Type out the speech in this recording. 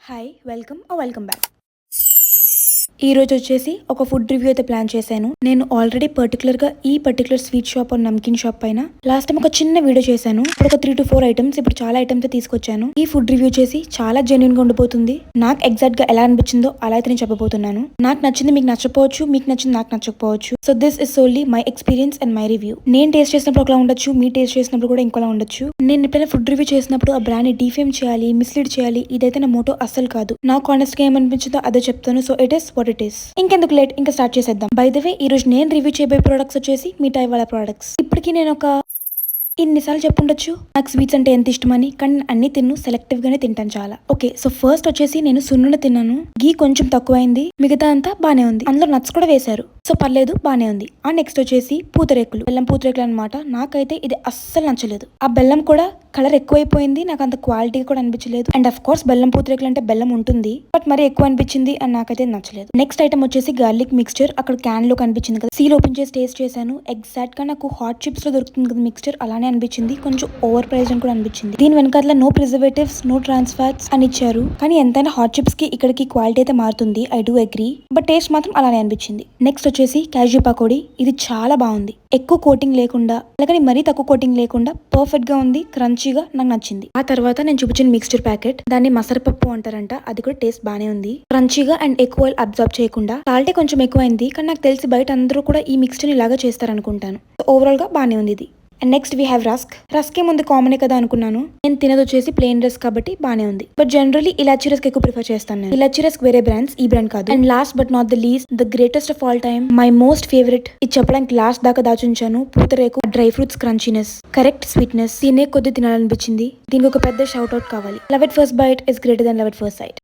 Hi welcome back. ఈ రోజు వచ్చేసి ఒక ఫుడ్ రివ్యూ అయితే ప్లాన్ చేశాను. నేను already particular sweet shop and namkeen shop పైన లాస్ట్ టైం ఒక చిన్న వీడియో చేశాను. ఇప్పుడు ఒక 3 to 4 ఐటమ్స్, ఇప్పుడు చాలా ఐటమ్స్ తీసుకొచ్చాను. ఈ ఫుడ్ రివ్యూ చేసి చాలా జెన్యున్ గా ఉండిపోతుంది. నాకు ఎగ్జాక్ట్ గా ఎలా అనిపించిందో అలా అయితే నేను చెప్పబోతున్నాను. నాకు నచ్చింది మీకు నచ్చకపోవచ్చు, మీకు నచ్చింది నాకు నచ్చకపోవచ్చు. So this is solely my experience and my review. నేను టేస్ట్ చేసినప్పుడు ఒకలా ఉండొచ్చు, మీ టేస్ట్ చేసినప్పుడు కూడా ఇంకోలా ఉండొచ్చు. నేను ఎప్పుడైనా ఫుడ్ రివ్యూ చేసినప్పుడు ఆ బ్రాండ్ ని డిఫేమ్ చేయాలి, మిస్లీడ్ చేయాలి, ఇదైతే నా మోటో అస్సలు కాదు. నాకు ఆనెస్ట్ గా ఏమనిపించిందో అదే చెప్తాను. So it is what it is. ఇంకెందుకు లేట్, ఇంకా స్టార్ట్ చేసేద్దాం. బై ద వే, ఈ రోజు నేను రివ్యూ చేయబోయే ప్రొడక్ట్స్ వచ్చేసి మిఠాయి వాళ్ళ ప్రొడక్ట్స్. ఇప్పటికీ నేను ఒక ఇన్నిసార్లు చెప్పుండొచ్చు నాకు స్వీట్స్ అంటే ఎంత ఇష్టమని, కానీ అన్ని సెలెక్టివ్ గానే తింటాను చాలా. ఓకే, సో ఫస్ట్ వచ్చేసి నేను సున్నుండ తిన్నాను. గీ కొంచెం తక్కువైంది, మిగతా అంతా బానే ఉంది. అందులో నట్స్ కూడా వేశారు, సో పర్లేదు, బానే ఉంది. ఆ నెక్స్ట్ వచ్చేసి పూతరేకులు, బెల్లం పూతరేకులు అనమాట. నాకైతే ఇది అస్సలు నచ్చలేదు. ఆ బెల్లం కూడా కలర్ ఎక్కువైపోయింది, నాకు అంత క్వాలిటీ కూడా అనిపించలేదు. అండ్ అఫ్ కోర్స్ బెల్లం పూతరేకులు అంటే బెల్లం ఉంటుంది, బట్ మరి ఎక్కువ అనిపించింది అండ్ నాకైతే నచ్చలేదు. నెక్స్ట్ ఐటమ్ వచ్చేసి గార్లిక్ మిక్స్చర్. అక్కడ క్యాన్ లో కనిపించింది కదా, సీల్ ఓపెన్ చేసి టేస్ట్ చేశాను. ఎగ్జాక్ట్ గా నాకు హాట్ చిప్స్ లో దొరుకుతుంది కదా మిక్స్చర్, అలానే అనిపించింది. కొంచెం ఓవర్ ప్రైస్ అని కూడా అనిపించింది. దీని వెనకాల no preservatives, no trans fats అని ఇచ్చారు, కానీ ఎంతైనా హాట్ చిప్స్ కి ఇక్కడికి క్వాలిటీ అయితే మారుతుంది. I do agree, but taste మాత్రం అలానే అనిపించింది. నెక్స్ట్ వచ్చేసి క్యాష్యూ పకోడీ. ఇది చాలా బాగుంది, ఎక్కువ కోటింగ్ లేకుండా, అలాగే మరీ తక్కువ కోటింగ్ లేకుండా పర్ఫెక్ట్ గా ఉంది, క్రంచీగా నాకు నచ్చింది. ఆ తర్వాత నేను చూపించిన మిక్స్చర్ ప్యాకెట్, దాన్ని మసరపప్పు అంటారంట. అది కూడా టేస్ట్ బానే ఉంది, క్రంచీగా అండ్ ఎక్కువ అబ్జర్వ్ చేయకుండా. సాల్టే కొంచెం ఎక్కువైంది, కానీ నాకు తెలిసి బయట అందరూ కూడా ఈ మిక్స్చర్ ఇలాగా చేస్తారనుకుంటాను. ఓవరాల్ గా బానే ఉంది ఇది. And next we have rusk ఏముంది, కామనే కదా అనుకున్నాను. నేను తినది వచ్చేసి ప్లెయిన్ రస్క్ కాబట్టి బానే ఉంది, బట్ జనరల్లీ ఇలాచీ రస్క్ ఎక్కువ ప్రిఫర్ చేస్తాను నేను. ఇలాచీ రస్క్ వేరే బ్రాండ్స్, ఈ బ్రాండ్ కాదు. And last but not the least, the greatest of all time, my most favourite. ఇది చెప్పడానికి లాస్ట్ దాకా దాచుంచాను. పూతరేకు, dry fruits crunchiness, correct sweetness, తినే కొద్ది తినాలనిపించింది. దీనికి ఒక పెద్ద షౌట్ అవుట్ కావాలి. Love at first bite is greater than love at first site.